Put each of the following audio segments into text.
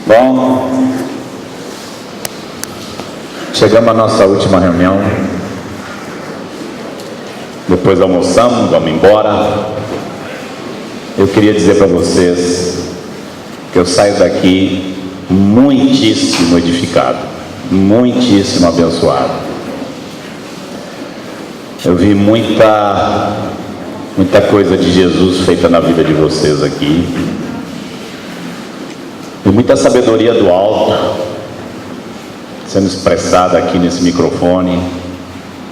Bom, chegamos à nossa última reunião. Depois almoçamos, vamos embora. Eu queria dizer para vocês que eu saio daqui muitíssimo edificado, muitíssimo abençoado. Eu vi muita coisa de Jesus feita na vida de vocês aqui. E muita sabedoria do alto sendo expressada aqui nesse microfone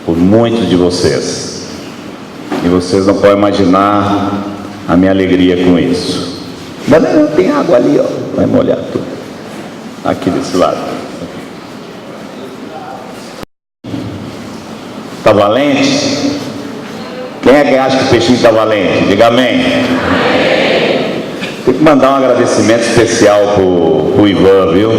por muitos de vocês. E vocês não podem imaginar a minha alegria com isso. Mas não, tem água ali, ó, vai molhar tudo. Aqui desse lado. Tá valente? Quem é que acha que o peixinho está valente? Diga amém. Tem que mandar um agradecimento especial pro Ivan, viu?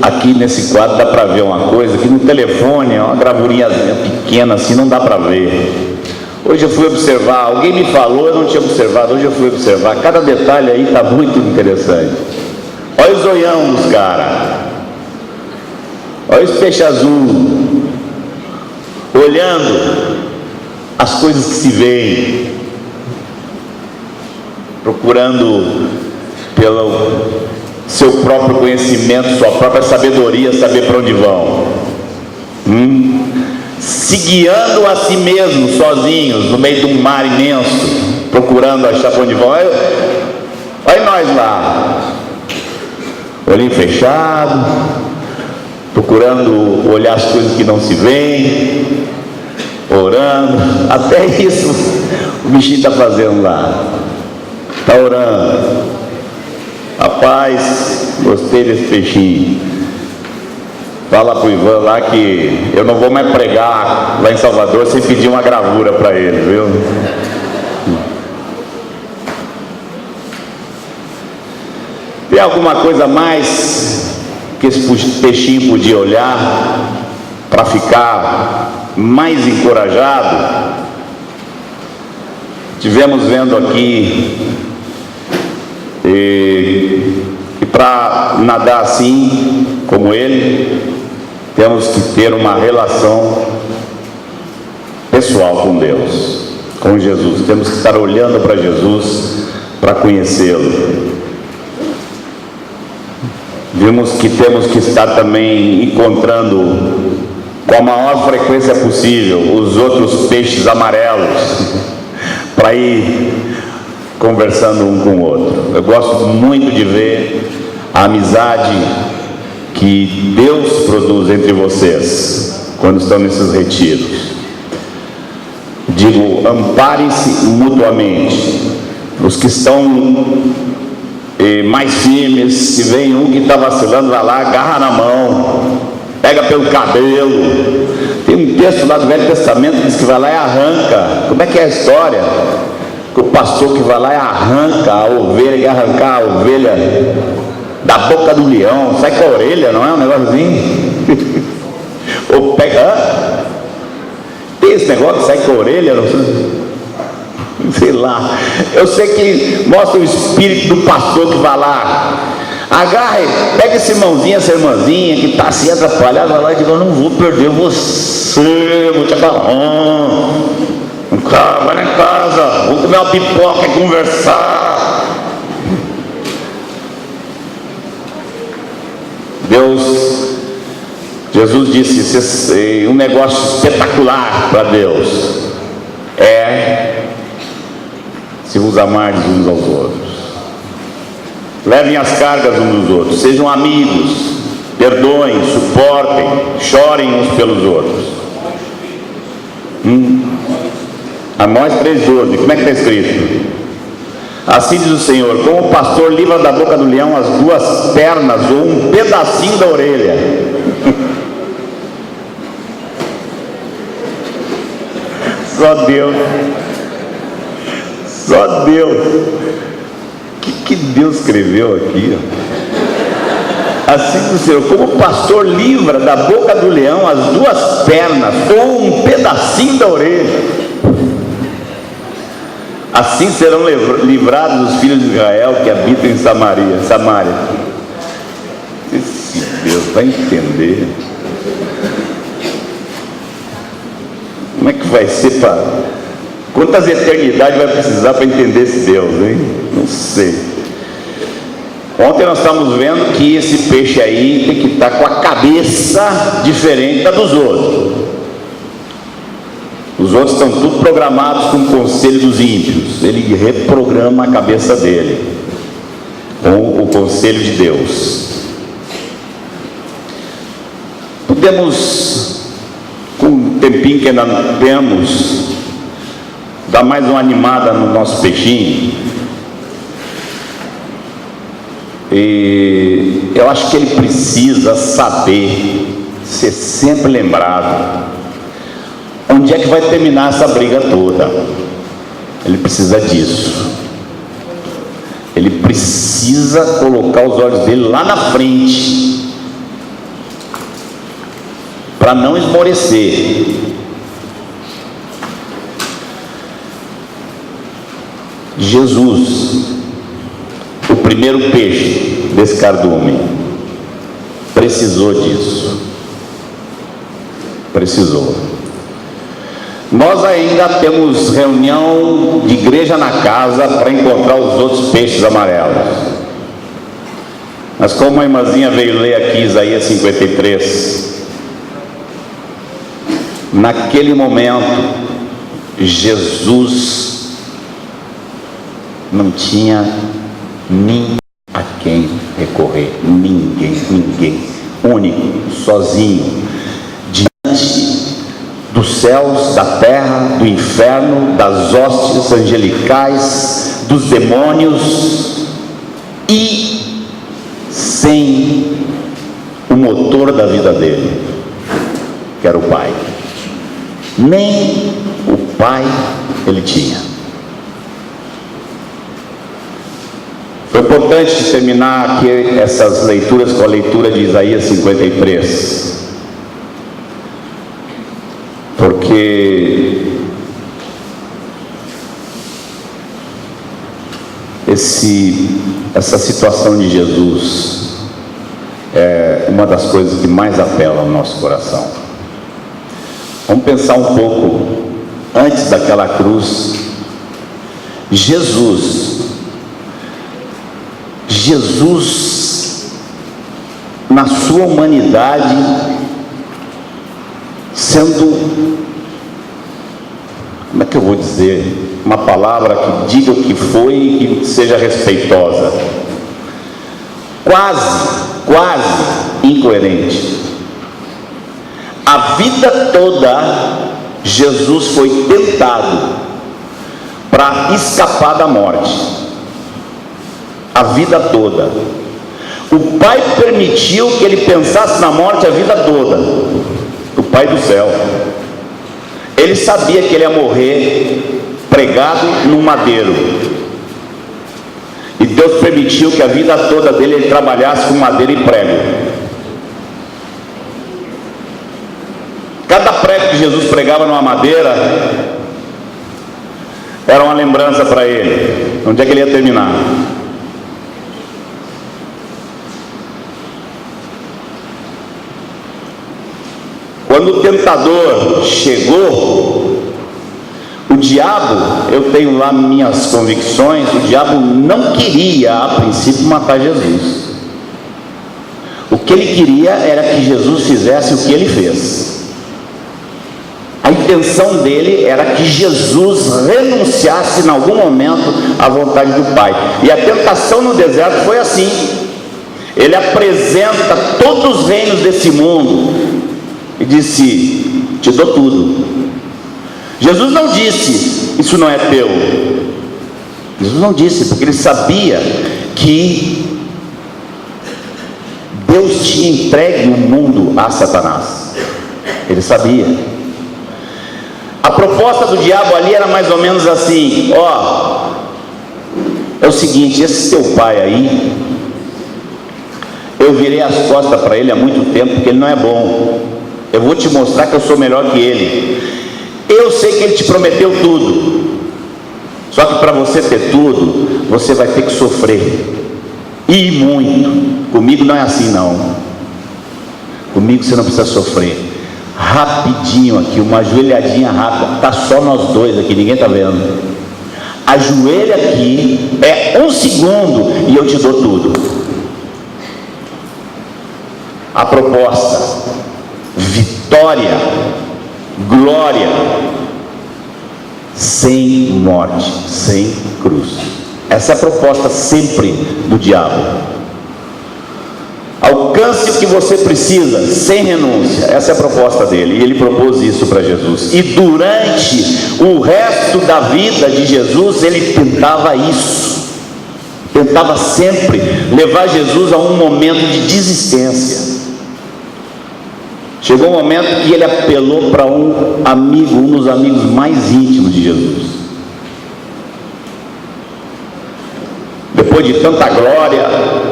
Aqui nesse quadro dá para ver uma coisa que no telefone é uma gravurinha pequena assim, não dá para ver. Hoje eu fui observar, alguém me falou, eu não tinha observado, hoje eu fui observar, cada detalhe aí está muito interessante. Olha o zoião dos caras, olha esse peixe azul, olhando as coisas que se veem, procurando pelo seu próprio conhecimento, sua própria sabedoria, saber para onde vão, se guiando a si mesmos, sozinhos, no meio de um mar imenso, procurando achar para onde vão. Olha nós lá, olhinho fechado, procurando olhar as coisas que não se veem, orando, até isso o bichinho está fazendo lá, está orando. Rapaz, gostei desse peixinho. Fala pro Ivan lá que eu não vou mais pregar lá em Salvador sem pedir uma gravura para ele, viu? Tem alguma coisa mais que esse peixinho podia olhar para ficar mais encorajado? Tivemos vendo aqui e para nadar assim como ele, temos que ter uma relação pessoal com Deus, com Jesus. Temos que estar olhando para Jesus para conhecê-lo. Vimos que temos que estar também encontrando com a maior frequência possível os outros peixes amarelos para ir conversando um com o outro. Eu gosto muito de ver a amizade que Deus produz entre vocês quando estão nesses retiros. Digo, amparem-se mutuamente. Os que estão mais firmes, se vem um que está vacilando, vai lá, agarra na mão, pega pelo cabelo. Tem um texto lá do Velho Testamento que diz que vai lá e arranca. Como é que é a história? O pastor que vai lá e arranca a ovelha, e arrancar a ovelha da boca do leão, sai com a orelha, não é um negocinho? Ou pega, tem esse negócio, sai com a orelha, não sei lá. Eu sei que mostra o espírito do pastor que vai lá, agarra, pega esse irmãozinho, essa irmãzinha que está assim atrapalhada, vai lá e diz: eu não vou perder você, vou te agarrar. Vai lá em casa, vamos comer uma pipoca e conversar. Jesus disse, um negócio espetacular para Deus é se vos amardes uns aos outros. Levem as cargas uns dos outros, sejam amigos, perdoem, suportem, chorem uns pelos outros. Amós 3,12, como é que está escrito? Assim diz o Senhor: como o pastor livra da boca do leão as duas pernas ou um pedacinho da orelha. Só Deus. Só Deus. O que Deus escreveu aqui? Assim diz o Senhor: como o pastor livra da boca do leão as duas pernas ou um pedacinho da orelha, Assim serão livrados os filhos de Israel que habitam em Samaria. Esse Deus vai entender. Como é que vai ser para... Quantas eternidades vai precisar para entender esse Deus, hein? Não sei. Ontem nós estamos vendo que esse peixe aí tem que estar com a cabeça diferente da dos outros. Os outros estão tudo programados com o conselho dos ímpios. Ele reprograma a cabeça dele com o conselho de Deus. Podemos, com o tempinho que ainda temos, dar mais uma animada no nosso peixinho. E eu acho que ele precisa saber, ser sempre lembrado, onde é que vai terminar essa briga toda. Ele precisa disso. Ele precisa colocar os olhos dele lá na frente, para não esmorecer. Jesus, o primeiro peixe desse cardume, precisou disso. Precisou. Nós ainda temos reunião de igreja na casa para encontrar os outros peixes amarelos. Mas como a irmãzinha veio ler aqui Isaías 53, naquele momento Jesus não tinha nem a quem recorrer, ninguém, único, sozinho, diante dos céus, da terra, do inferno, das hostes angelicais, dos demônios, e sem o motor da vida dele, que era o Pai. Nem o Pai ele tinha. Foi importante terminar aqui essas leituras com a leitura de Isaías 53, porque essa situação de Jesus é uma das coisas que mais apela ao nosso coração. Vamos pensar um pouco antes daquela cruz. Jesus, na sua humanidade, sendo, como é que eu vou dizer, uma palavra que diga o que foi e que seja respeitosa, quase incoerente. A vida toda Jesus foi tentado para escapar da morte. A vida toda. O Pai permitiu que ele pensasse na morte a vida toda. O Pai do céu. Ele sabia que ele ia morrer pregado num madeiro. E Deus permitiu que a vida toda dele ele trabalhasse com madeira e prego. Cada prego que Jesus pregava numa madeira era uma lembrança para ele. Onde é que ele ia terminar? Quando o tentador chegou, o diabo, eu tenho lá minhas convicções, o diabo não queria a princípio matar Jesus. O que ele queria era que Jesus fizesse o que ele fez. A intenção dele era que Jesus renunciasse em algum momento à vontade do Pai. E a tentação no deserto foi assim. Ele apresenta todos os reinos desse mundo e disse: te dou tudo. Jesus não disse: isso não é teu. Jesus não disse, porque ele sabia que Deus tinha entregue o mundo a Satanás. Ele sabia. A proposta do diabo ali era mais ou menos assim: ó, é o seguinte, esse teu pai aí, eu virei as costas para ele há muito tempo, porque ele não é bom. Eu vou te mostrar que eu sou melhor que ele. Eu sei que ele te prometeu tudo. Só que para você ter tudo, você vai ter que sofrer, e muito. Comigo não é assim não. Comigo você não precisa sofrer. Rapidinho aqui, uma ajoelhadinha rápida, está só nós dois aqui, ninguém está vendo. Ajoelha aqui, é 1 segundo e eu te dou tudo. A proposta: vitória, glória, sem morte, sem cruz. Essa é a proposta sempre do diabo. Alcance o que você precisa sem renúncia. Essa é a proposta dele, e ele propôs isso para Jesus. E durante o resto da vida de Jesus, ele tentava isso. Tentava sempre levar Jesus a um momento de desistência. Chegou um momento que ele apelou para um amigo, um dos amigos mais íntimos de Jesus. Depois de tanta glória,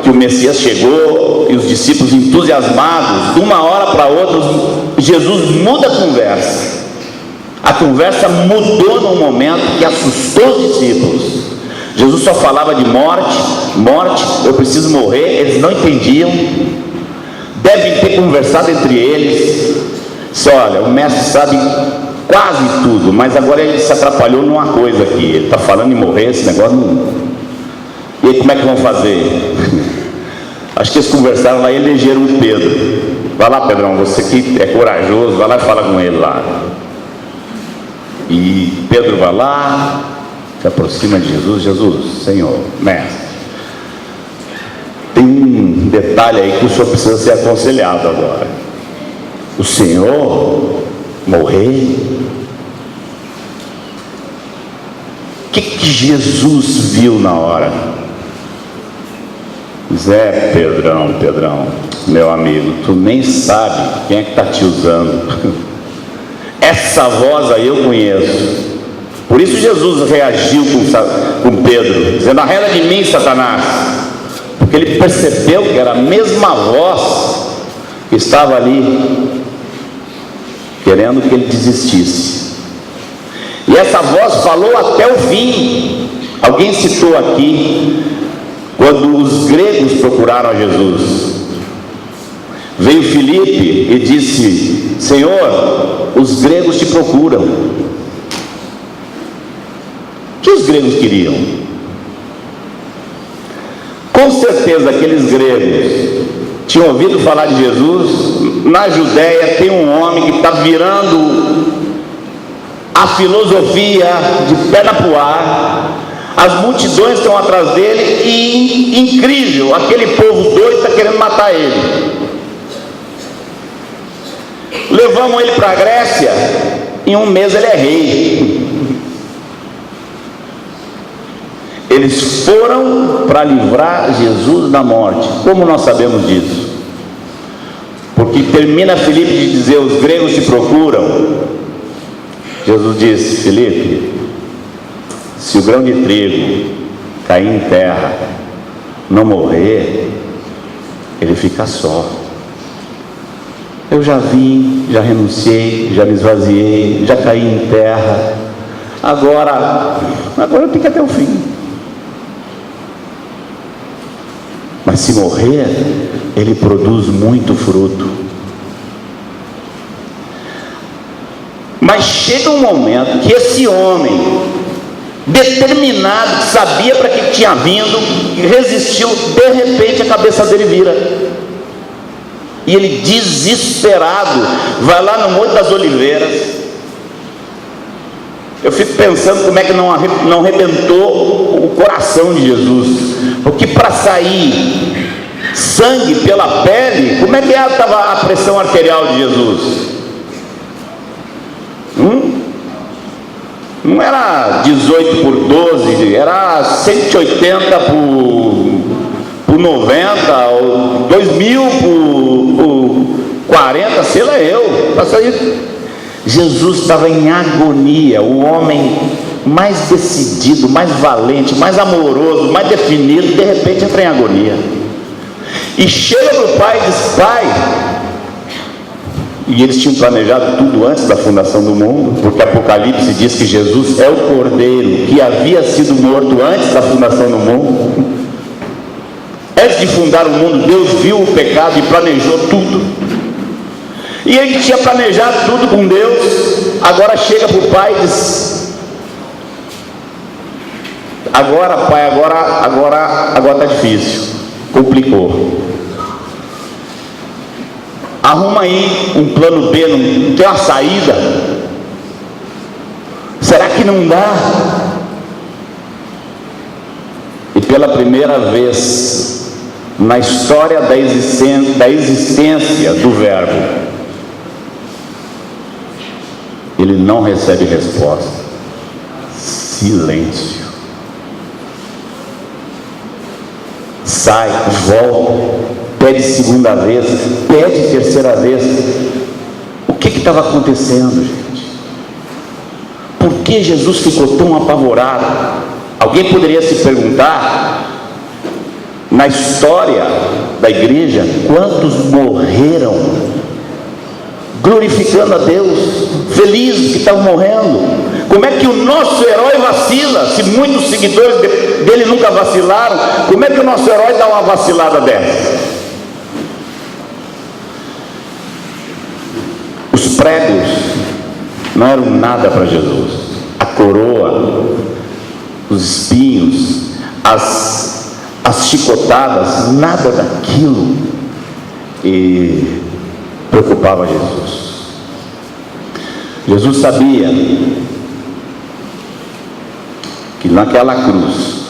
que o Messias chegou, e os discípulos entusiasmados, de uma hora para outra, Jesus muda a conversa. A conversa mudou num momento que assustou os discípulos. Jesus só falava de morte, morte, eu preciso morrer. Eles não entendiam. Devem ter conversado entre eles. Disse: olha, o mestre sabe quase tudo, mas agora ele se atrapalhou numa coisa aqui. Ele está falando em morrer, esse negócio não... E aí, como é que vão fazer? Acho que eles conversaram lá e elegeram o Pedro. Vai lá, Pedrão, você que é corajoso, vai lá e fala com ele lá. E Pedro vai lá, se aproxima de Jesus. Jesus, Senhor, mestre, tem um detalhe aí que o senhor precisa ser aconselhado agora. O Senhor morrer? O que Jesus viu na hora? Zé, Pedrão, meu amigo, tu nem sabe quem é que está te usando. Essa voz aí eu conheço. Por isso Jesus reagiu com Pedro, dizendo: arreda de mim, Satanás. Porque ele percebeu que era a mesma voz que estava ali, querendo que ele desistisse. E essa voz falou até o fim. Alguém citou aqui, quando os gregos procuraram a Jesus, veio Filipe e disse: Senhor, os gregos te procuram. O que os gregos queriam? Com certeza aqueles gregos tinham ouvido falar de Jesus. Na Judéia tem um homem que está virando a filosofia de perna pro ar. As multidões estão atrás dele e, incrível, aquele povo doido está querendo matar ele. Levamos ele para a Grécia, em 1 mês ele é rei. Eles foram para livrar Jesus da morte. Como nós sabemos disso? Porque termina Filipe de dizer: os gregos te procuram. Jesus disse: Filipe, se o grão de trigo cair em terra, não morrer, ele fica só. Eu já vim, já renunciei, já me esvaziei, já caí em terra. Agora eu tenho que ir até o fim. Mas se morrer, ele produz muito fruto. Mas chega um momento que esse homem, determinado, sabia para que tinha vindo, resistiu, de repente a cabeça dele vira, e ele, desesperado, vai lá no Monte das Oliveiras. Eu fico pensando como é que não arrebentou o coração de Jesus, porque para sair sangue pela pele, como é que estava a pressão arterial de Jesus? Não era 18 por 12, era 180 por 90, ou 2000 por 40, sei lá eu. Jesus estava em agonia. O homem mais decidido, mais valente, mais amoroso, mais definido, de repente entra em agonia. E chega para o pai e diz: pai, E eles tinham planejado tudo antes da fundação do mundo, porque Apocalipse diz que Jesus é o Cordeiro que havia sido morto antes da fundação do mundo. Antes de fundar o mundo, Deus viu o pecado e planejou tudo. E ele tinha planejado tudo com Deus. Agora chega para o pai e diz: agora pai, agora está difícil, complicou. Arruma aí um plano B, não tem uma saída? Será que não dá? E pela primeira vez na história da existência do Verbo, ele não recebe resposta. Silêncio. Sai, volta, pede segunda vez, pede terceira vez. O que estava acontecendo, gente? Por que Jesus ficou tão apavorado? Alguém poderia se perguntar, na história da igreja, quantos morreram glorificando a Deus, felizes que estavam morrendo? Como é que o nosso herói vacila, se muitos seguidores dele nunca vacilaram? Como é que o nosso herói dá uma vacilada dessa? Os pregos não eram nada para Jesus. A coroa, os espinhos, as chicotadas, nada daquilo e preocupava Jesus. Jesus sabia que naquela cruz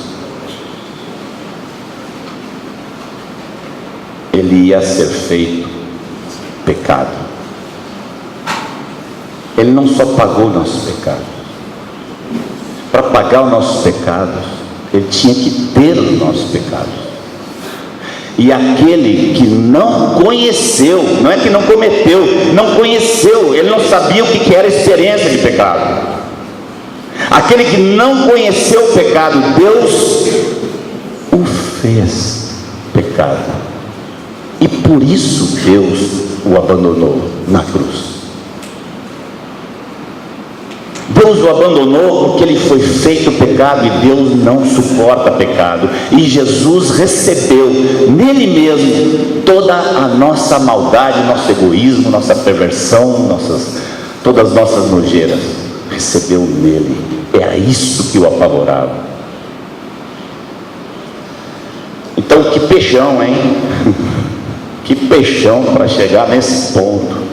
ele ia ser feito pecado. Ele não só pagou o nosso pecado. Para pagar os nossos pecados, ele tinha que ter os nossos pecados. E aquele que não conheceu, não é que não cometeu, não conheceu, ele não sabia o que era a experiência de pecado. Aquele que não conheceu o pecado, Deus o fez pecado. E por isso Deus o abandonou na cruz. Deus o abandonou porque ele foi feito pecado e Deus não suporta pecado. E Jesus recebeu nele mesmo toda a nossa maldade, nosso egoísmo, nossa perversão, todas as nossas nojeiras. Recebeu nele. Era isso que o apavorava. Então que peixão, hein? Que peixão para chegar nesse ponto.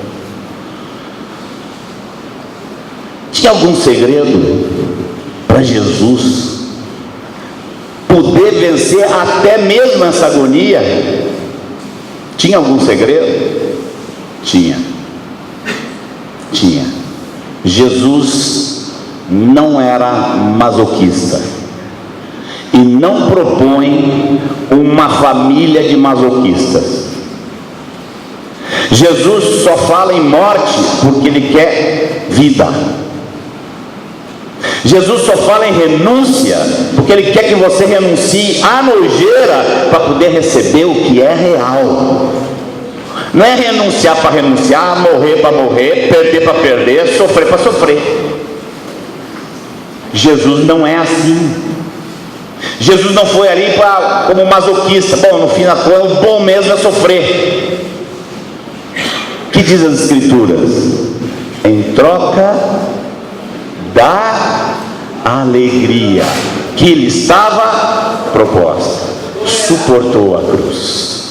Tinha algum segredo para Jesus poder vencer até mesmo essa agonia? Tinha algum segredo? Tinha. Jesus não era masoquista e não propõe uma família de masoquistas. Jesus só fala em morte porque ele quer vida. Jesus só fala em renúncia porque ele quer que você renuncie à nojeira para poder receber o que é real. Não é renunciar para renunciar, morrer para morrer, perder para perder, sofrer para sofrer. Jesus não é assim. Jesus não foi ali como masoquista. Bom, no fim da conta, o bom mesmo é sofrer. O que diz as Escrituras? Em troca da alegria que lhe estava proposta, suportou a cruz.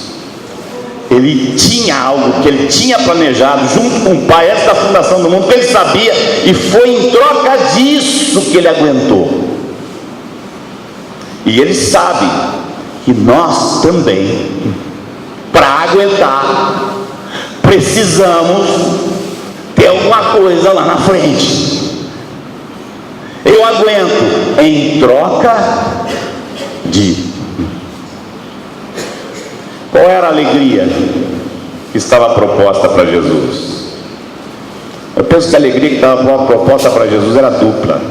Ele tinha algo que ele tinha planejado junto com o Pai antes da fundação do mundo, que ele sabia, e foi em troca disso que ele aguentou. E ele sabe que nós também, para aguentar, precisamos ter alguma coisa lá na frente. Eu aguento em troca de. Qual era a alegria que estava proposta para Jesus? Eu penso que a alegria que estava proposta para Jesus era dupla.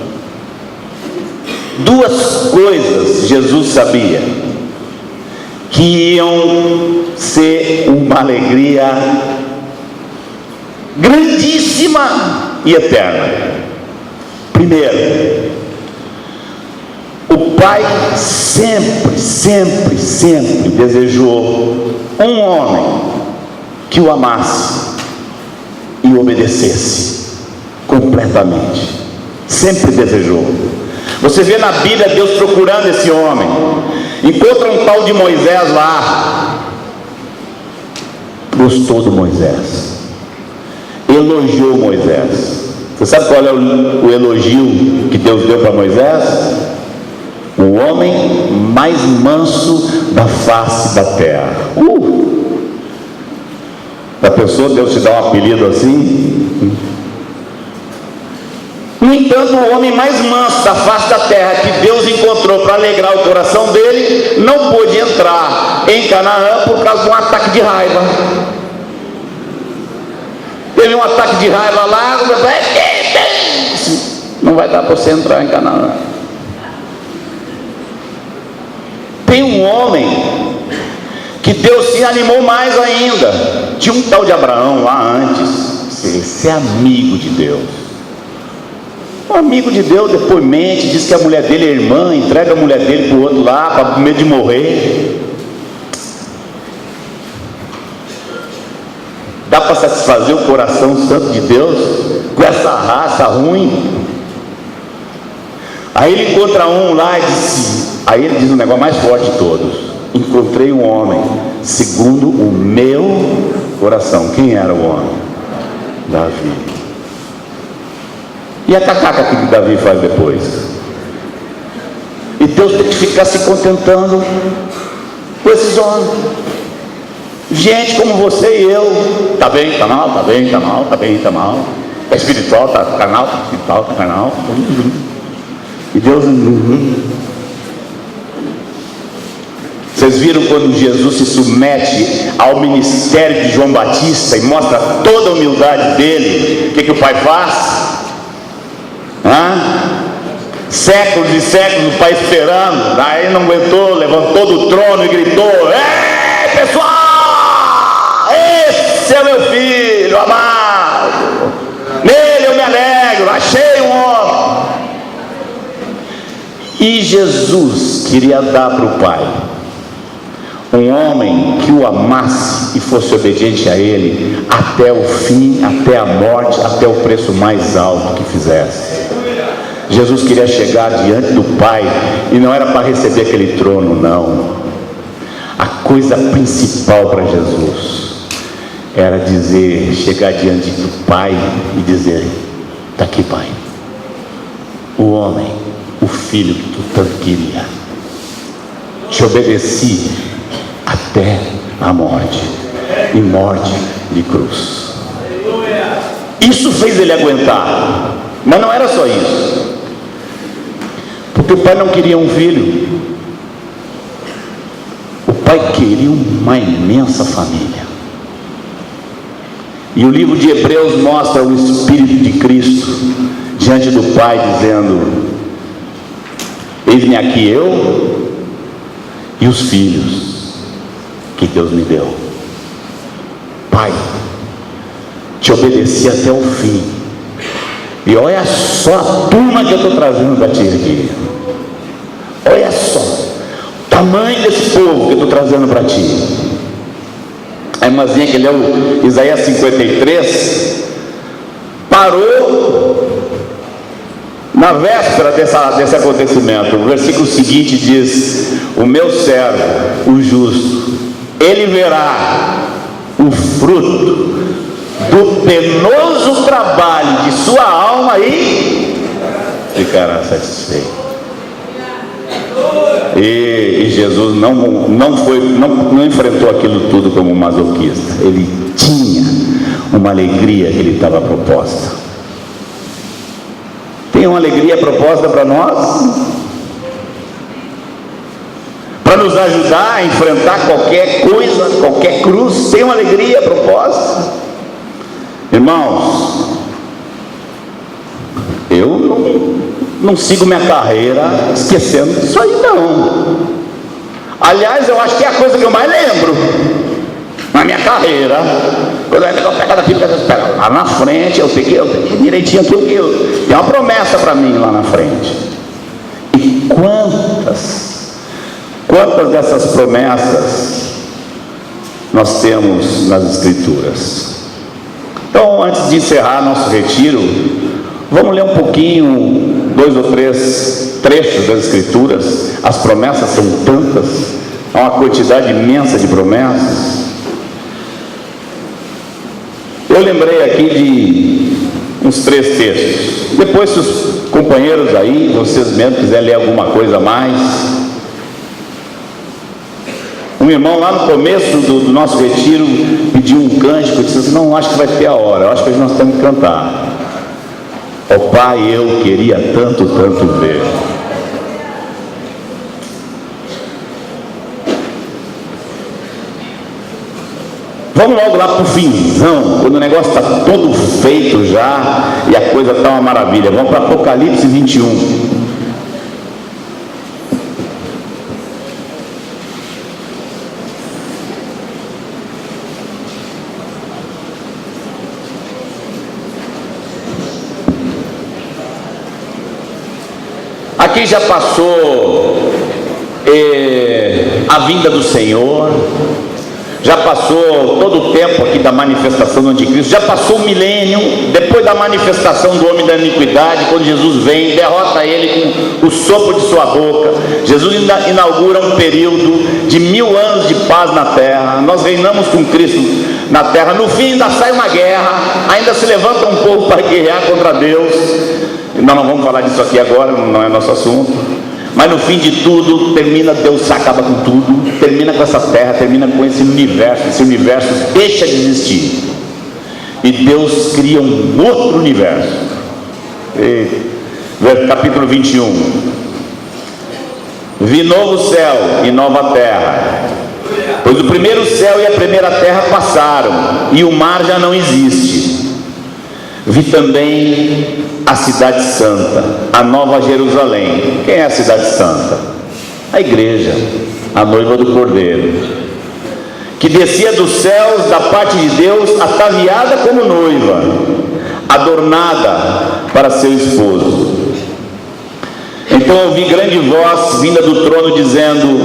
Duas coisas Jesus sabia que iam ser uma alegria grandíssima e eterna. Primeiro, o Pai sempre desejou um homem que o amasse e o obedecesse completamente. Sempre desejou. Você vê na Bíblia Deus procurando esse homem. Encontra um tal de Moisés lá. Gostou do Moisés. Elogiou Moisés. Você sabe qual é o elogio que Deus deu para Moisés? O homem mais manso da face da terra. Da pessoa, Deus te dá um apelido assim? No entanto, o homem mais manso da face da terra que Deus encontrou para alegrar o coração dele, não pôde entrar em Canaã por causa de um ataque de raiva. Teve um ataque de raiva lá, não vai dar para você entrar em Canaã. Tem um homem que Deus se animou mais ainda. Tinha um tal de Abraão lá antes. Esse é amigo de Deus. Um amigo de Deus depois mente, diz que a mulher dele é irmã, entrega a mulher dele para o outro lá, com medo de morrer. Dá para satisfazer o coração santo de Deus com essa raça ruim? Aí ele encontra um lá e diz, aí ele diz um negócio mais forte de todos: encontrei um homem segundo o meu coração. Quem era o homem? Davi. E a cacaca que Davi faz depois? E Deus tem que ficar se contentando com esses homens. Gente como você e eu. Tá bem, tá mal, tá bem, tá mal, tá bem, tá mal. Tá espiritual, tá carnal, tá espiritual, tá carnal. E Deus... Vocês viram quando Jesus se submete ao ministério de João Batista e mostra toda a humildade dele? O que o Pai faz? Séculos e séculos o Pai esperando. Daí não aguentou, levantou do trono e gritou: ei, pessoal, esse é meu filho amado, nele eu me alegro, achei um homem. E Jesus queria dar para o Pai um homem que o amasse e fosse obediente a ele até o fim, até a morte, até o preço mais alto que fizesse. Jesus queria chegar diante do Pai, e não era para receber aquele trono, não. A coisa principal para Jesus era dizer, chegar diante do Pai e dizer: está aqui, Pai, o homem, o filho que tu tanto queria. Te obedeci até a morte, e morte de cruz. Isso fez ele aguentar. Mas não era só isso, porque o Pai não queria um filho, o Pai queria uma imensa família. E o livro de Hebreus mostra o Espírito de Cristo diante do Pai, dizendo: eis-me aqui eu e os filhos que Deus me deu. Pai, te obedeci até o fim, e olha só a turma que eu estou trazendo para ti aqui. Olha só o tamanho desse povo que eu estou trazendo para ti. A irmãzinha que leu Isaías 53 parou na véspera desse acontecimento. O versículo seguinte diz: o meu servo, o justo, ele verá o fruto do penoso trabalho de sua alma e ficará satisfeito. E Jesus não enfrentou aquilo tudo como masoquista. Ele tinha uma alegria que lhe estava proposta. Tem uma alegria proposta para nós, para nos ajudar a enfrentar qualquer coisa, qualquer cruz. Tem uma alegria proposta. Irmãos, eu não sigo minha carreira esquecendo disso aí, não. Aliás, eu acho que é a coisa que eu mais lembro. na minha carreira, quando eu pego daqui, pego lá na frente, eu peguei direitinho aquilo que eu... Tem uma promessa para mim lá na frente. E quantas dessas promessas nós temos nas Escrituras? Então, antes de encerrar nosso retiro, vamos ler um pouquinho, 2 ou 3 trechos das Escrituras. As promessas são tantas, há uma quantidade imensa de promessas. Eu lembrei aqui de uns 3 textos. Depois, se os companheiros aí, vocês mesmos quiserem ler alguma coisa a mais. Um irmão lá no começo do nosso retiro pediu um cântico e disse assim: não, acho que vai ter a hora, eu acho que nós temos que cantar. Ó Pai, eu queria tanto, tanto ver. Vamos logo lá para o finzão, quando o negócio está todo feito já e a coisa está uma maravilha. Vamos para Apocalipse 21. Aqui já passou a vinda do Senhor, já passou todo o tempo aqui da manifestação do anticristo, já passou o milênio, depois da manifestação do homem da iniquidade, quando Jesus vem, derrota ele com o sopro de sua boca. Jesus inaugura um período de 1000 anos de paz na terra. Nós reinamos com Cristo na terra. No fim ainda sai uma guerra, ainda se levanta um povo para guerrear contra Deus. Nós não vamos falar disso aqui agora, não é nosso assunto. Mas no fim de tudo, Deus acaba com tudo, termina com essa terra, termina com esse universo deixa de existir. E Deus cria um outro universo. Capítulo 21. Vi novo céu e nova terra, pois o primeiro céu e a primeira terra passaram, e o mar já não existe. Vi também a cidade santa, a nova Jerusalém. Quem é a cidade santa? A igreja, a noiva do Cordeiro, que descia dos céus da parte de Deus, ataviada como noiva, adornada para seu esposo. Então ouvi grande voz vinda do trono dizendo: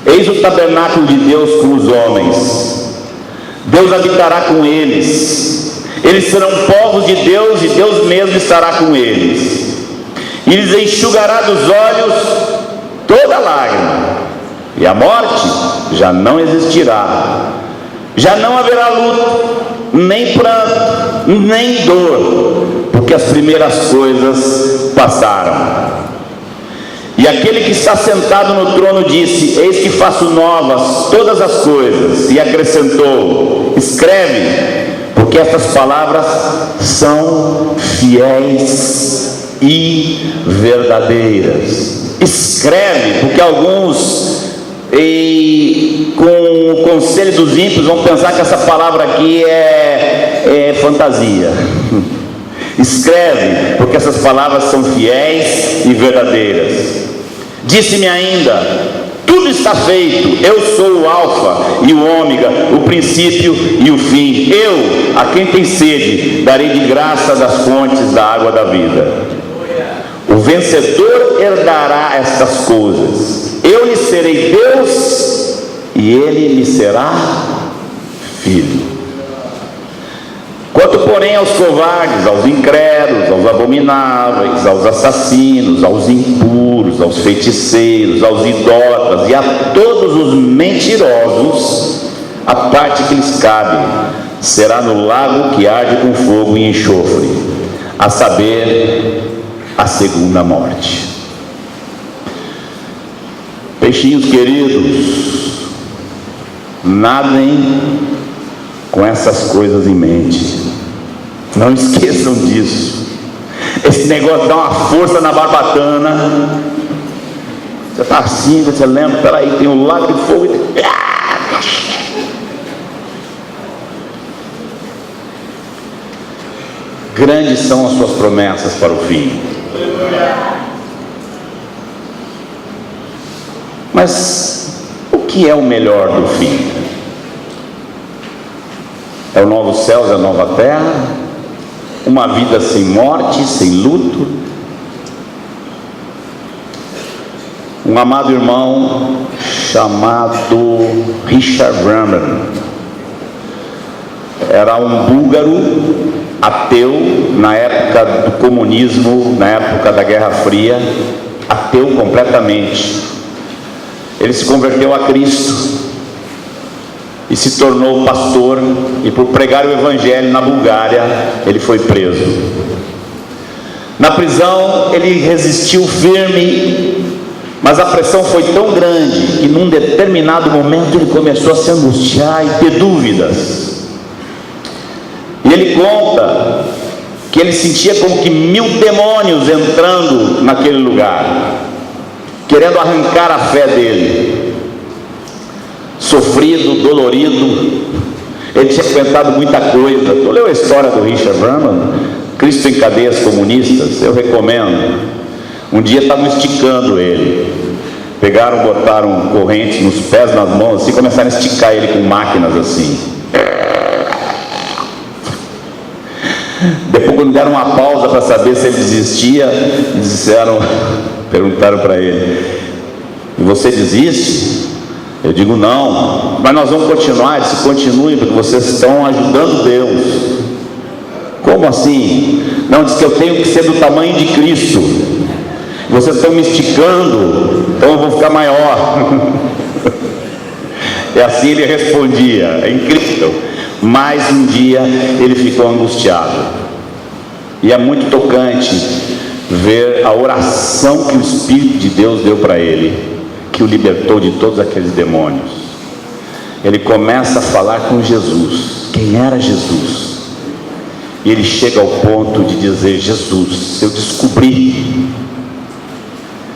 eis o tabernáculo de Deus com os homens, Deus habitará com eles. Eles serão povos de Deus, e Deus mesmo estará com eles. E lhes enxugará dos olhos toda lágrima, e a morte já não existirá. Já não haverá luto, nem pranto, nem dor, porque as primeiras coisas passaram. E aquele que está sentado no trono disse: eis que faço novas todas as coisas. E acrescentou: escreve, porque essas palavras são fiéis e verdadeiras. Escreve, porque alguns, com o conselho dos ímpios, vão pensar que essa palavra aqui é fantasia. Escreve, porque essas palavras são fiéis e verdadeiras. Disse-me ainda: tudo está feito. Eu sou o alfa e o ômega, o princípio e o fim. Eu, a quem tem sede, darei de graça das fontes da água da vida. O vencedor herdará estas coisas. Eu lhe serei Deus e ele me será filho. Quanto, porém, aos covardes, aos incrédulos, aos abomináveis, aos assassinos, aos impuros, aos feiticeiros, aos idólatras e a todos os mentirosos, a parte que lhes cabe será no lago que arde com fogo e enxofre, a saber, a segunda morte. Peixinhos queridos, nadem com essas coisas em mente. Não esqueçam disso. Esse negócio dá uma força na barbatana. Você está assim, você lembra, peraí, tem um lago de fogo e... Grandes são as suas promessas para o fim. Mas o que é o melhor do fim? É o novo céu e a nova terra, uma vida sem morte, sem luto. Um amado irmão chamado Richard Branham era um búlgaro ateu na época do comunismo, na época da Guerra Fria, ateu completamente. Ele se converteu a Cristo e se tornou pastor, e por pregar o evangelho na Bulgária, ele foi preso. Na prisão ele resistiu firme, mas a pressão foi tão grande que num determinado momento ele começou a se angustiar e ter dúvidas. E ele conta que ele sentia como que 1000 demônios entrando naquele lugar, querendo arrancar a fé dele. Sofrido, dolorido, ele tinha enfrentado muita coisa. Tu leu a história do Richard Branham, Cristo em Cadeias Comunistas? Eu recomendo. Um dia estavam esticando ele, pegaram, botaram corrente nos pés, nas mãos, assim, começaram a esticar ele com máquinas assim. Depois, quando deram uma pausa para saber se ele desistia, perguntaram para ele: e você desiste? Eu digo: não, mas nós vamos continuar. Ele disse: continue, porque vocês estão ajudando Deus. Como assim? Não, diz que eu tenho que ser do tamanho de Cristo, vocês estão me esticando, então eu vou ficar maior. E assim ele respondia. É incrível. Mas um dia ele ficou angustiado, e é muito tocante ver a oração que o Espírito de Deus deu para ele, que o libertou de todos aqueles demônios. Ele começa a falar com Jesus, quem era Jesus, e ele chega ao ponto de dizer: Jesus, se eu descobrir,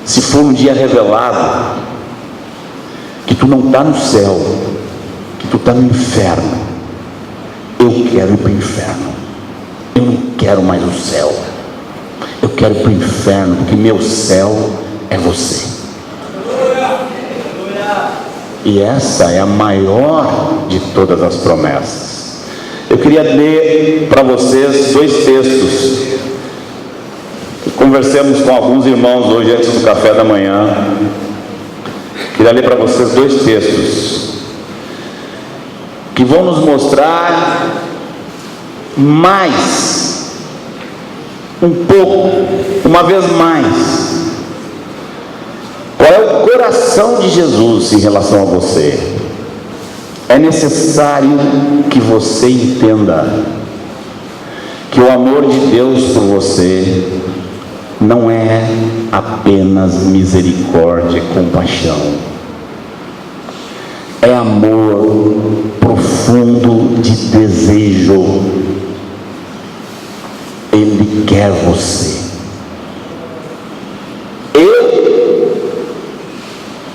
se for um dia revelado, que tu não está no céu, que tu está no inferno, eu quero ir para o inferno. Eu não quero mais o céu, eu quero ir para o inferno, porque meu céu é você. E essa é a maior de todas as promessas. Eu queria ler para vocês 2 textos. Conversamos com alguns irmãos hoje antes do café da manhã. Queria ler para vocês 2 textos que vão nos mostrar mais um pouco, uma vez mais, qual é o coração de Jesus em relação a você. É necessário que você entenda que o amor de Deus por você não é apenas misericórdia e compaixão, é amor profundo de desejo. Ele quer você. Eu,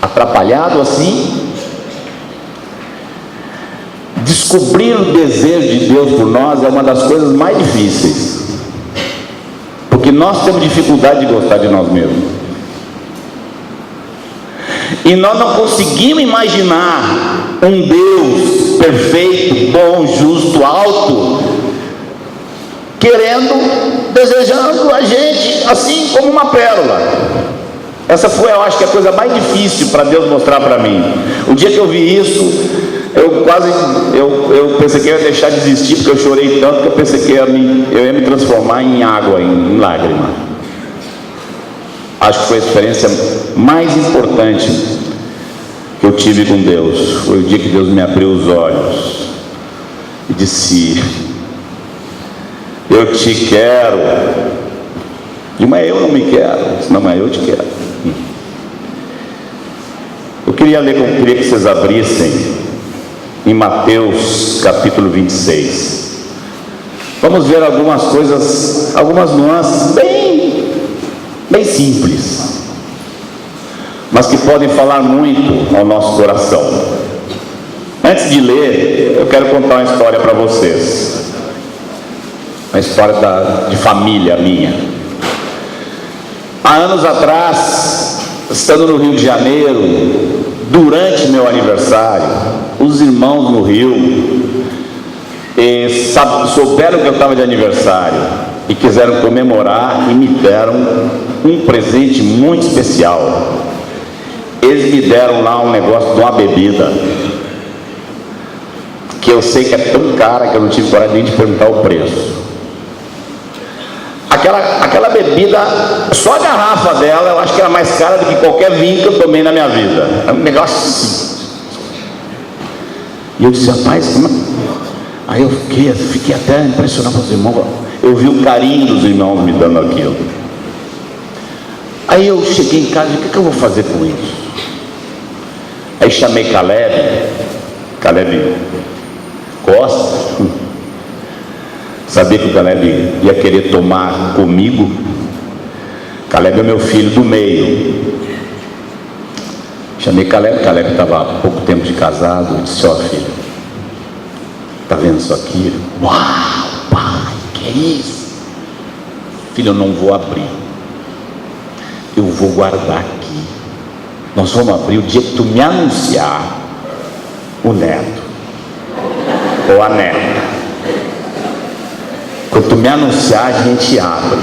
atrapalhado assim, descobrir o desejo de Deus por nós é uma das coisas mais difíceis, porque nós temos dificuldade de gostar de nós mesmos. E nós não conseguimos imaginar um Deus perfeito, bom, justo, alto, querendo, desejando a gente assim como uma pérola. Essa foi, eu acho que a coisa mais difícil para Deus mostrar para mim. O dia que eu vi isso, eu pensei que eu ia deixar de existir, porque eu chorei tanto que eu pensei que eu ia me transformar em água, em lágrima. Acho que foi a experiência mais importante que eu tive com Deus. Foi o dia que Deus me abriu os olhos e disse: eu te quero. E mas eu não me quero. Disse: não, mas eu te quero. Eu queria que vocês abrissem em Mateus capítulo 26. Vamos ver algumas coisas, algumas nuances bem simples, mas que podem falar muito ao nosso coração. Antes de ler, eu quero contar uma história para vocês, uma história de família minha. Há anos atrás, estando no Rio de Janeiro, durante meu aniversário, os irmãos no Rio E souberam que eu estava de aniversário e quiseram comemorar e me deram um presente muito especial. Eles me deram lá um negócio de uma bebida que eu sei que é tão cara que eu não tive coragem nem de perguntar o preço. Aquela bebida, só a garrafa dela, eu acho que era mais cara do que qualquer vinho que eu tomei na minha vida. É um negócio assim. E eu disse, rapaz, como é? Aí eu fiquei até impressionado com os irmãos. Eu vi o carinho dos irmãos me dando aquilo. Aí eu cheguei em casa e disse, o que eu vou fazer com isso? Aí chamei Caleb Costa. Sabia que o Caleb ia querer tomar comigo? Caleb é meu filho do meio. Chamei Caleb estava há pouco tempo de casado. Eu disse, ó filho, tá vendo isso aqui? Uau, pai, que é isso? Filho, eu não vou abrir, eu vou guardar aqui. Nós vamos abrir o dia que tu me anunciar o neto ou a neta. Quando tu me anunciar, a gente abre.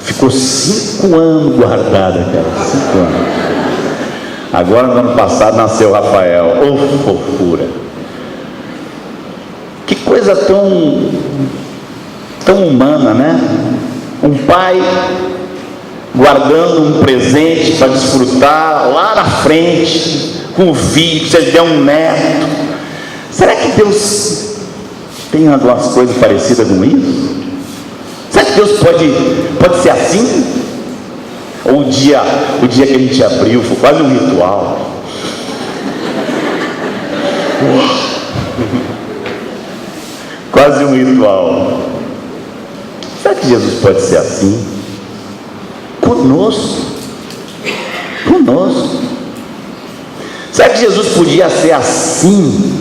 Ficou 5 anos guardada, cara, 5 anos. Agora no ano passado nasceu Rafael. Ô fofura! Que coisa tão humana, né? Um pai guardando um presente para desfrutar lá na frente com o filho, se ele der um neto. Será que Deus tem algumas coisas parecidas com isso? Será que Deus pode ser assim? Ou o dia que a gente abriu foi quase um ritual. Quase um ritual. Será que Jesus pode ser assim? Conosco. Será que Jesus podia ser assim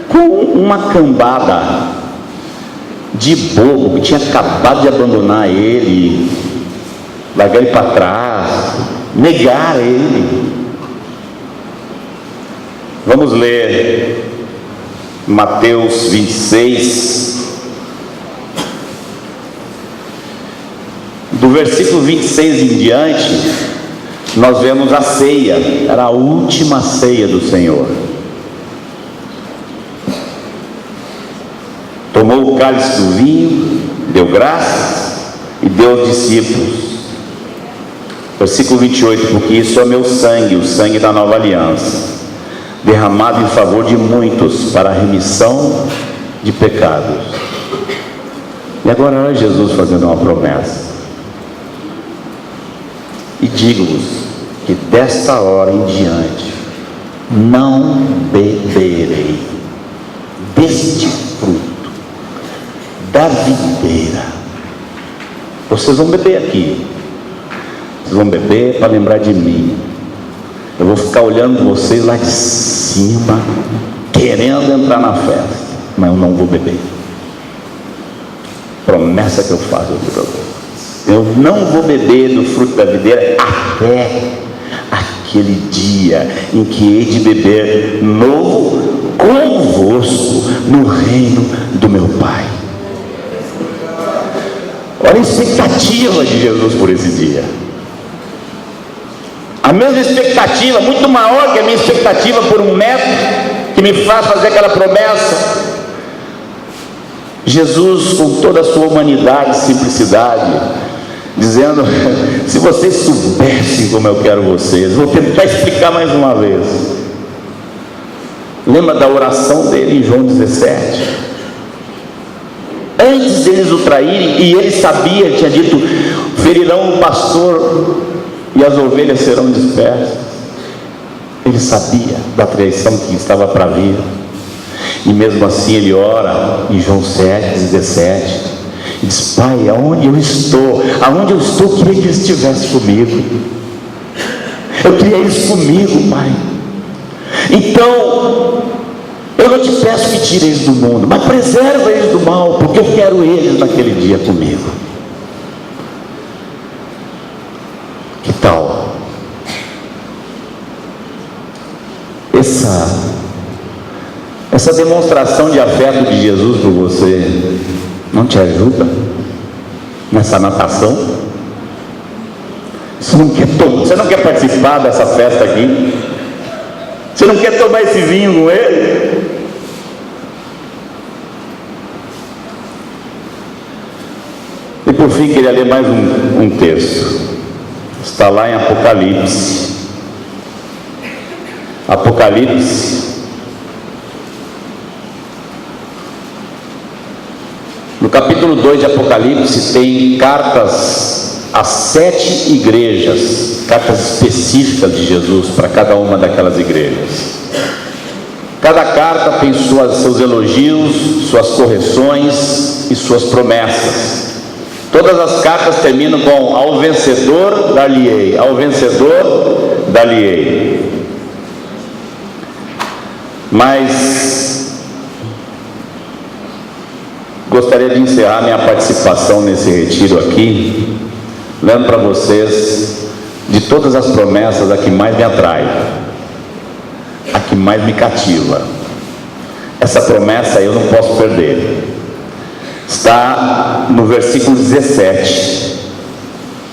com uma cambada de bobo que tinha acabado de abandonar ele, largar ele para trás, negar ele? Vamos ler Mateus 26, do versículo 26 em diante. Nós vemos a ceia, era a última ceia do Senhor. Tomou o cálice do vinho, deu graças e deu aos discípulos. Versículo 28, porque isso é meu sangue, o sangue da nova aliança, derramado em favor de muitos para a remissão de pecados. E agora olha Jesus fazendo uma promessa. E digo-vos que desta hora em diante não beberei deste fruto da videira. Vocês vão beber aqui, vocês vão beber para lembrar de mim. Eu vou ficar olhando vocês lá de cima, querendo entrar na festa, mas eu não vou beber. Promessa que eu faço aqui para vocês. Eu não vou beber do fruto da videira até aquele dia em que hei de beber novo convosco no reino do meu Pai. Olha a expectativa de Jesus por esse dia. A mesma expectativa, muito maior que a minha expectativa por um neto que me faz fazer aquela promessa. Jesus, com toda a sua humanidade e simplicidade, dizendo, se vocês soubessem como eu quero vocês. Vou tentar explicar mais uma vez. Lembra da oração dele em João 17? Antes deles o traírem, e ele sabia, ele tinha dito, ferirão o pastor e as ovelhas serão dispersas. Ele sabia da traição que estava para vir, e mesmo assim ele ora em João 7:17 e diz, Pai, aonde eu estou, eu queria que eles estivessem comigo. Eu queria eles comigo, Pai. Então eu não te peço que tire eles do mundo, mas preserva eles do mal, porque eu quero eles naquele dia comigo. Que tal Essa demonstração de afeto de Jesus por você não te ajuda nessa natação? Você não quer participar dessa festa aqui? Você não quer tomar esse vinho com ele? E por fim, queria ler mais um texto. Está lá em Apocalipse. Apocalipse. No capítulo 2 de Apocalipse tem cartas a 7 igrejas, cartas específicas de Jesus para cada uma daquelas igrejas. Cada carta tem seus elogios, suas correções e suas promessas. Todas as cartas terminam com: ao vencedor dar-lhe-ei, ao vencedor dar-lhe-ei. Mas gostaria de encerrar minha participação nesse retiro aqui, lendo para vocês, de todas as promessas, a que mais me atrai, a que mais me cativa. Essa promessa eu não posso perder. Está no versículo 17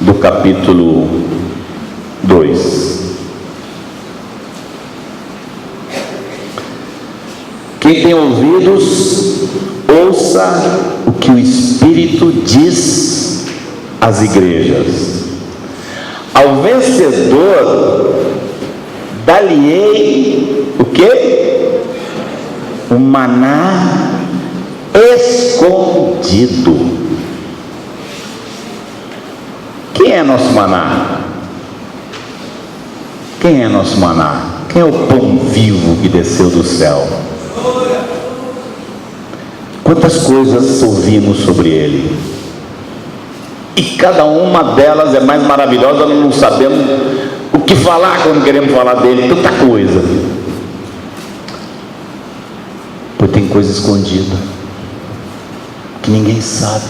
do capítulo 2. Quem tem ouvidos, ouça o que o Espírito diz às igrejas. Ao vencedor dar-lhe-ei o quê? O maná escondido. Quem é nosso maná? Quem é nosso maná? Quem é o pão vivo que desceu do céu? Quantas coisas ouvimos sobre ele, e cada uma delas é mais maravilhosa. Nós não sabemos o que falar quando queremos falar dele, tanta coisa, porque tem coisa escondida que ninguém sabe,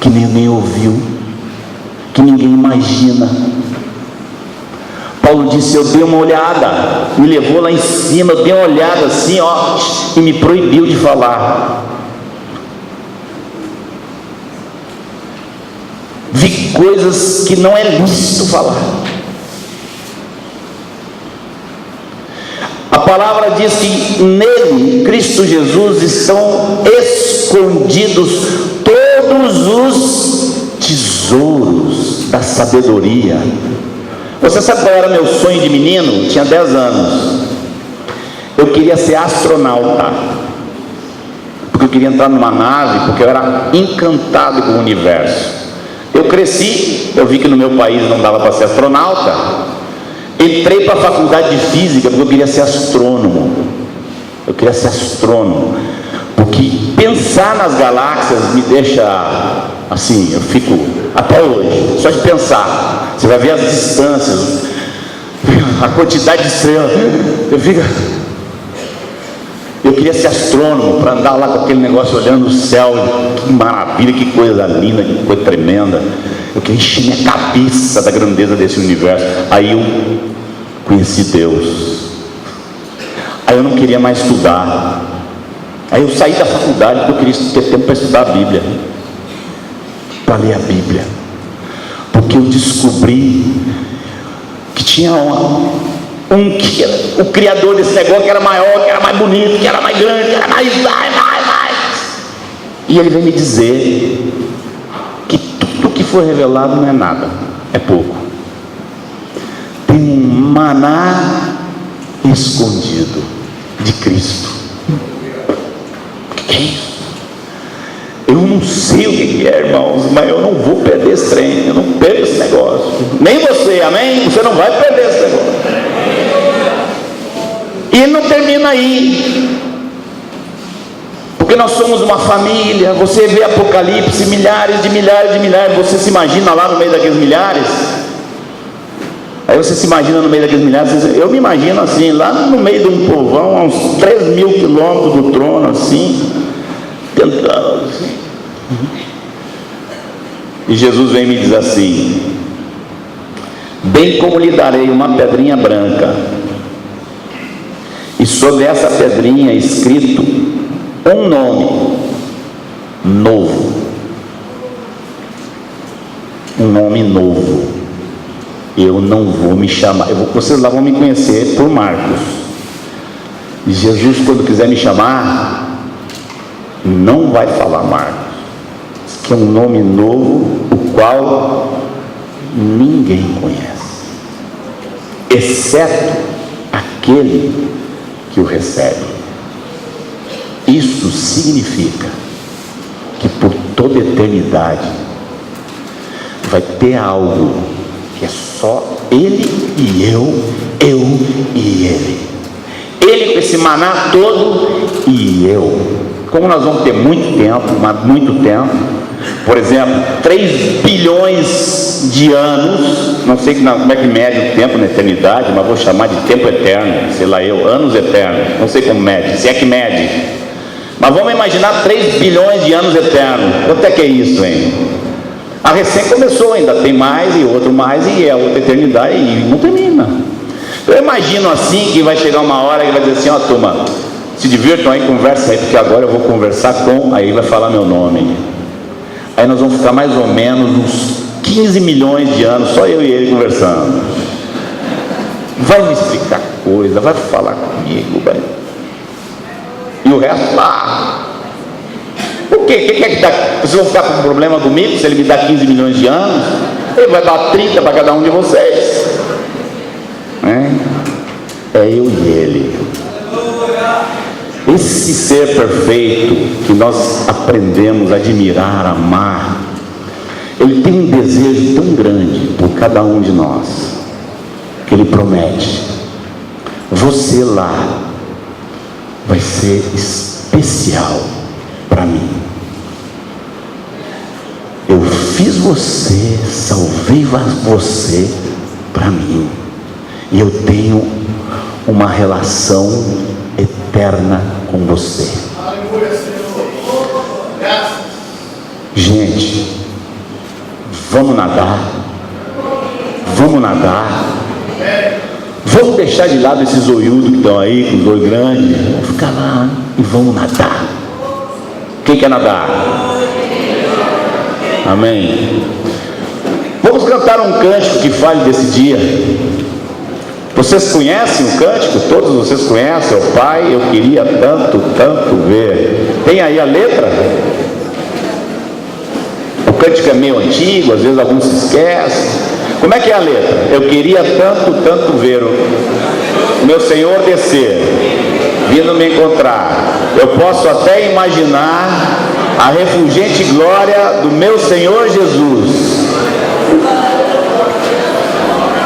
que ninguém ouviu, que ninguém imagina. Paulo disse: eu dei uma olhada, me levou lá em cima, eu dei uma olhada assim, ó, e me proibiu de falar. Vi coisas que não é lícito falar. A palavra diz que nele, Cristo Jesus, estão escondidos todos os tesouros da sabedoria. Você sabe qual era meu sonho de menino? Tinha 10 anos. Eu queria ser astronauta, porque eu queria entrar numa nave, porque eu era encantado com o universo. Eu cresci, eu vi que no meu país não dava para ser astronauta. Entrei para a faculdade de física, porque eu queria ser astrônomo. Eu queria ser astrônomo, porque pensar nas galáxias me deixa assim, eu fico até hoje, só de pensar. Você vai ver as distâncias, a quantidade de estrelas, eu queria ser astrônomo, para andar lá com aquele negócio olhando o céu. Que maravilha, que coisa linda, que coisa tremenda. Eu queria encher minha cabeça da grandeza desse universo. Aí eu conheci Deus. Aí eu não queria mais estudar. Aí eu saí da faculdade, porque eu queria ter tempo para estudar a Bíblia, para ler a Bíblia, porque eu descobri que tinha o criador desse negócio, que era maior, que era mais bonito, que era mais grande, que era mais. E ele vem me dizer que tudo que foi revelado não é nada, é pouco. Tem um maná escondido de Cristo. O que é isso? Eu não sei o que é, irmãos, mas eu não vou perder esse trem, eu não perco esse negócio. Nem você, amém? Você não vai perder esse negócio. E ele não termina aí, porque nós somos uma família. Você vê Apocalipse, milhares de milhares de milhares. Você se imagina lá no meio daqueles milhares? Aí você se imagina no meio daqueles milhares. Eu me imagino assim, lá no meio de um povão, a uns 3.000 quilômetros do trono, assim, tentando assim. E Jesus vem e me diz assim: bem como lhe darei uma pedrinha branca, e sobre essa pedrinha escrito um nome novo. Um nome novo. Eu não vou me chamar, vocês lá vão me conhecer por Marcos. E Jesus, quando quiser me chamar, não vai falar Marcos, diz que é um nome novo, o qual ninguém conhece, exceto aquele que o recebe. Isso significa que por toda eternidade vai ter algo que é só ele e eu e ele. Ele com esse maná todo e eu. Como nós vamos ter muito tempo, por exemplo, 3 bilhões de anos, não sei como é que mede o tempo na eternidade, mas vou chamar de tempo eterno, sei lá eu, anos eternos, não sei como mede, se é que mede, mas vamos imaginar 3 bilhões de anos eternos. Quanto é que é isso, hein? A recém começou, ainda tem mais e outro mais, e é outra eternidade e não termina. Eu imagino assim que vai chegar uma hora que vai dizer assim: ó, turma, se divirtam aí, conversa aí, porque agora eu vou conversar com, aí vai falar meu nome. Aí nós vamos ficar mais ou menos uns 15 milhões de anos, só eu e ele conversando. Vai me explicar coisa, vai falar comigo, vai. E o resto lá. O quê? O que é que dá? Vocês vão ficar com problema comigo se ele me dá 15 milhões de anos? Ele vai dar 30 para cada um de vocês. É eu e ele. Esse ser perfeito que nós aprendemos a admirar, a amar, ele tem um desejo tão grande por cada um de nós, que ele promete: você lá vai ser especial para mim. Eu fiz você, salvei você para mim, e eu tenho uma relação eterna com você. Gente, vamos nadar, vamos deixar de lado esses zoiudos que estão aí com os olhos grandes, vamos ficar lá e vamos nadar. Quem quer nadar? Amém. Vamos cantar um cântico que fale desse dia. Vocês conhecem o cântico? Todos vocês conhecem? O Pai, eu queria tanto, tanto ver. Tem aí a letra? O cântico é meio antigo, às vezes alguns se esquecem. Como é que é a letra? Eu queria tanto, tanto ver o meu Senhor descer, vindo me encontrar. Eu posso até imaginar a refulgente glória do meu Senhor Jesus,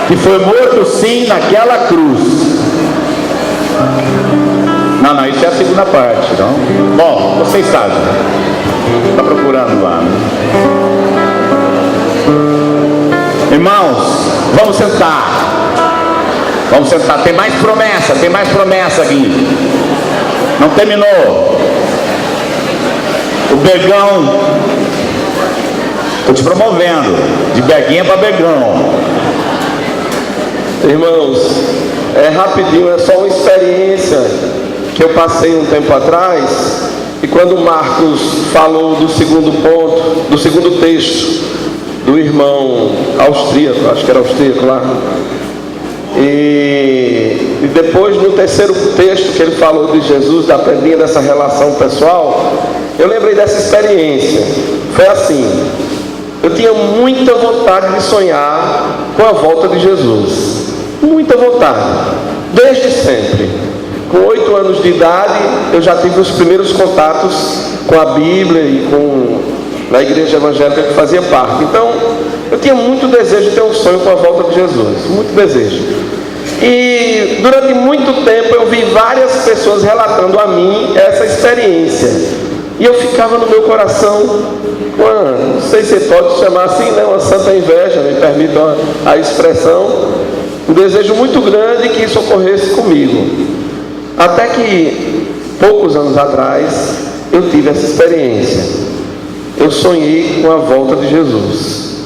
que foi morto sim naquela cruz. Não, isso é a segunda parte, não? Bom, vocês sabem. Está procurando lá, né? Irmãos, vamos sentar. Vamos sentar. Tem mais promessa aqui. Não terminou. O Bergão, estou te promovendo, de Berguinha para Bergão. Irmãos, é rapidinho, é só uma experiência que eu passei um tempo atrás. E quando o Marcos falou do segundo ponto, do segundo texto, do irmão austríaco, acho que era austríaco lá, e depois no terceiro texto que ele falou de Jesus, da pedrinha, dessa relação pessoal, eu lembrei dessa experiência. Foi assim: eu tinha muita vontade de sonhar com a volta de Jesus, muita vontade, desde sempre. Com 8 anos de idade, eu já tive os primeiros contatos com a Bíblia e na igreja evangélica que fazia parte. Então, eu tinha muito desejo de ter um sonho com a volta de Jesus, muito desejo. E durante muito tempo eu vi várias pessoas relatando a mim essa experiência. E eu ficava no meu coração, não sei se pode chamar assim, né? Uma santa inveja, me permitam a expressão, um desejo muito grande que isso ocorresse comigo. Até que, poucos anos atrás, eu tive essa experiência. Eu sonhei com a volta de Jesus.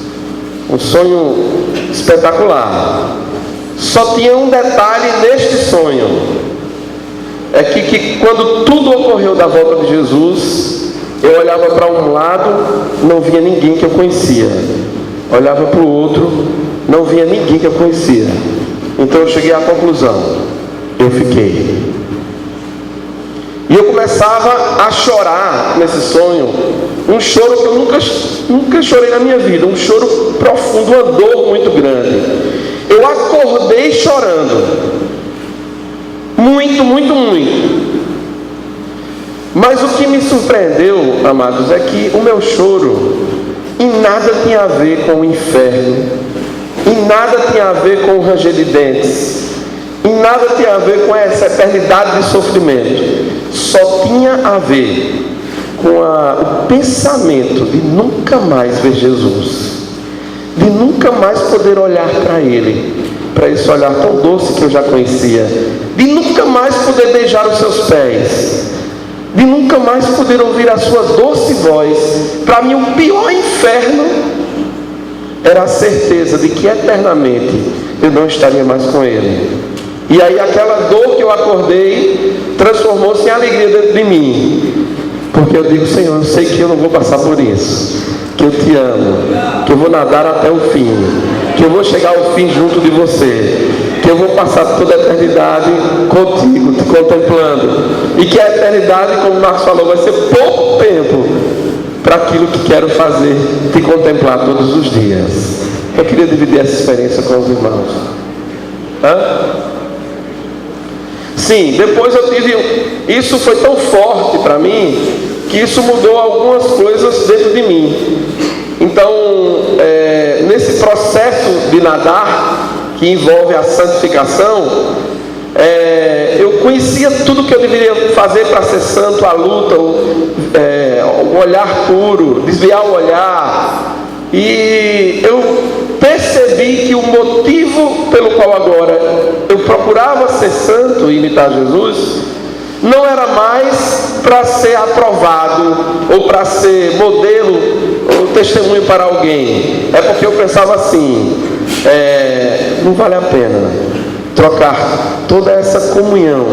Um sonho espetacular. Só tinha um detalhe neste sonho. que quando tudo ocorreu da volta de Jesus, eu olhava para um lado, não via ninguém que eu conhecia. Olhava para o outro, não via ninguém que eu conhecia. Então eu cheguei à conclusão, eu fiquei. E eu começava a chorar nesse sonho, um choro que eu nunca chorei na minha vida, um choro profundo, uma dor muito grande. Eu acordei chorando, muito, muito, muito. Mas o que me surpreendeu, amados, é que o meu choro em nada tinha a ver com o inferno, em nada tinha a ver com o ranger de dentes, em nada tinha a ver com essa eternidade de sofrimento. Só tinha a ver com o pensamento de nunca mais ver Jesus, de nunca mais poder olhar para Ele, para esse olhar tão doce que eu já conhecia, de nunca mais poder beijar os seus pés, de nunca mais poder ouvir a sua doce voz. Para mim, o pior inferno era a certeza de que eternamente eu não estaria mais com Ele. E aí aquela dor que eu acordei transformou-se em alegria dentro de mim, porque eu digo: Senhor, eu sei que eu não vou passar por isso, que eu te amo, que eu vou nadar até o fim, que eu vou chegar ao fim junto de você, que eu vou passar toda a eternidade contigo, te contemplando, e que a eternidade, como o Marcos falou, vai ser pouco tempo para aquilo que quero fazer, te contemplar todos os dias. Eu queria dividir essa experiência com os irmãos. Sim, depois eu tive, isso foi tão forte para mim, que isso mudou algumas coisas dentro de mim. Então, nesse processo de nadar, que envolve a santificação, eu conhecia tudo que eu deveria fazer para ser santo: a luta, o olhar puro, desviar o olhar. E eu percebi que o motivo pelo qual agora eu procurava ser santo e imitar Jesus não era mais para ser aprovado, ou para ser modelo ou testemunho para alguém. É porque eu pensava assim: não vale a pena trocar toda essa comunhão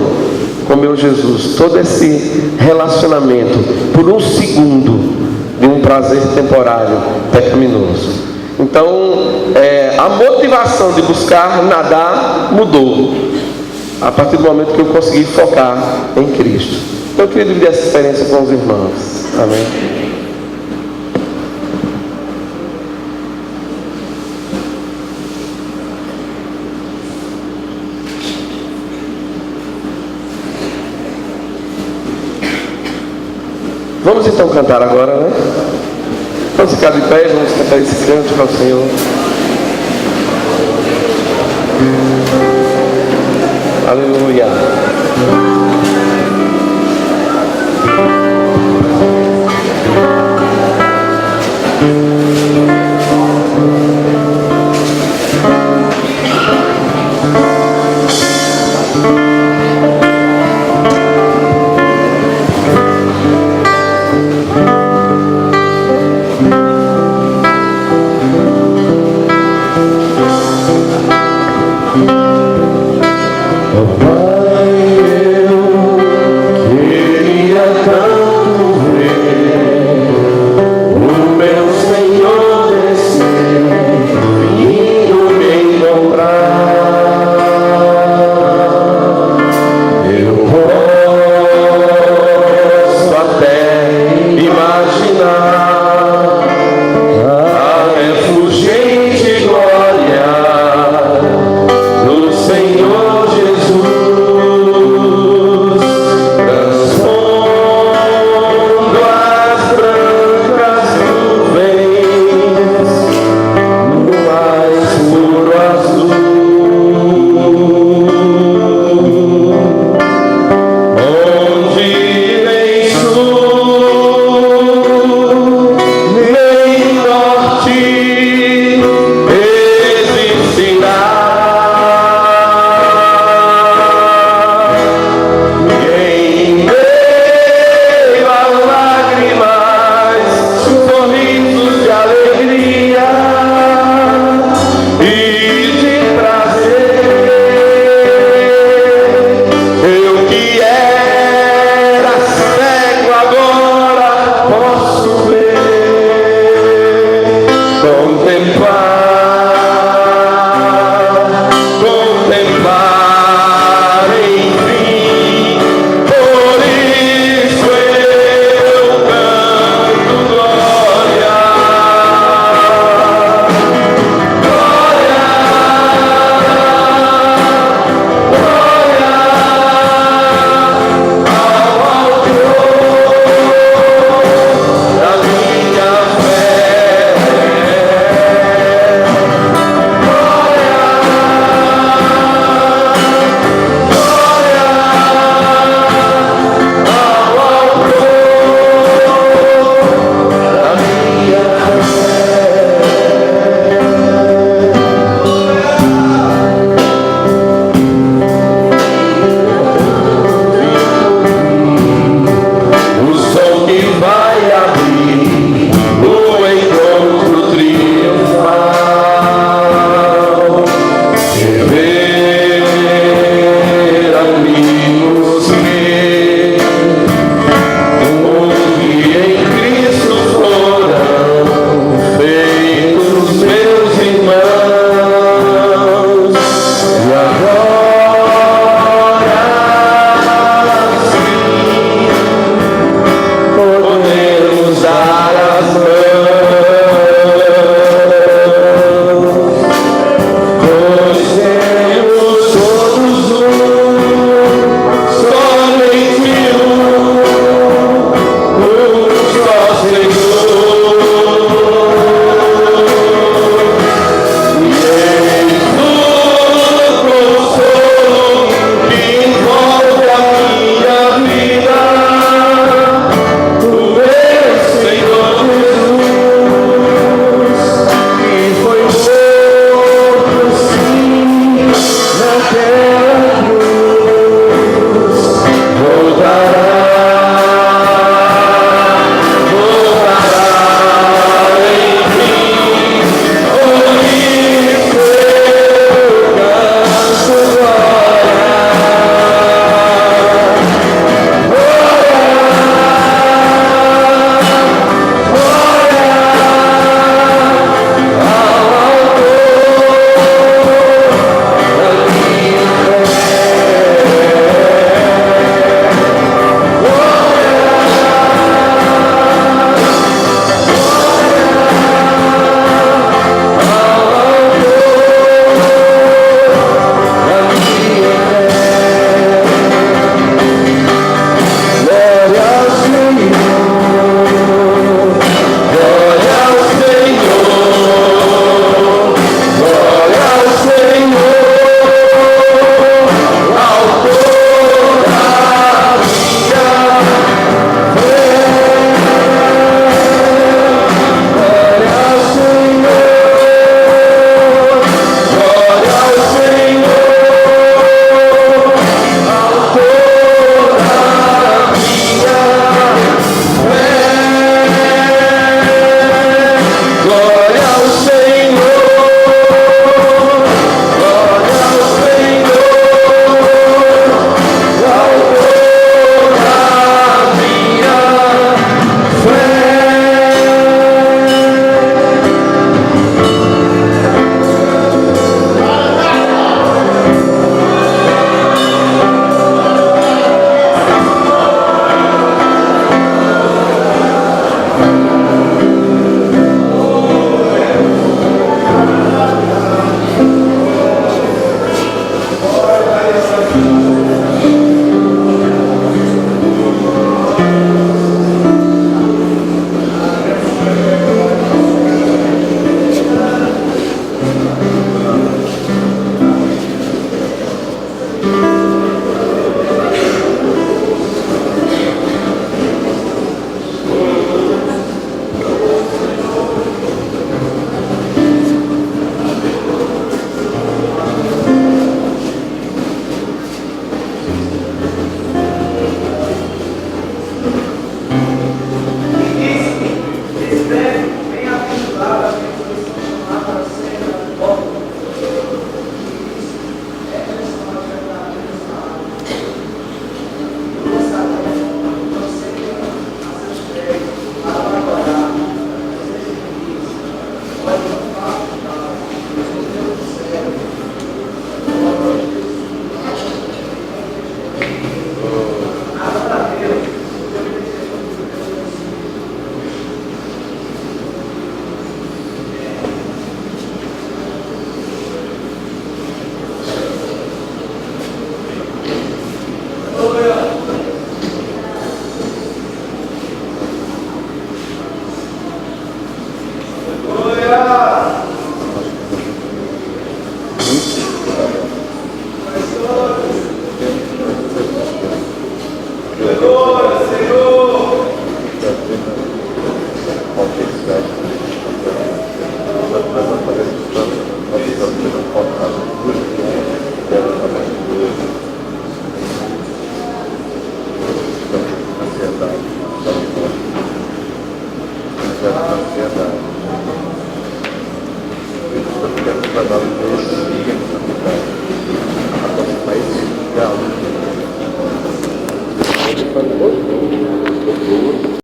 com meu Jesus, todo esse relacionamento, por um segundo de um prazer temporário pecaminoso. Então, a motivação de buscar nadar mudou a partir do momento que eu consegui focar em Cristo. Então, eu queria dividir essa experiência com os irmãos. Amém? Vamos então cantar agora, né? Vamos ficar de pé, vamos cantar esse canto ao Senhor. Aleluia. Senhor Jesus. Falou?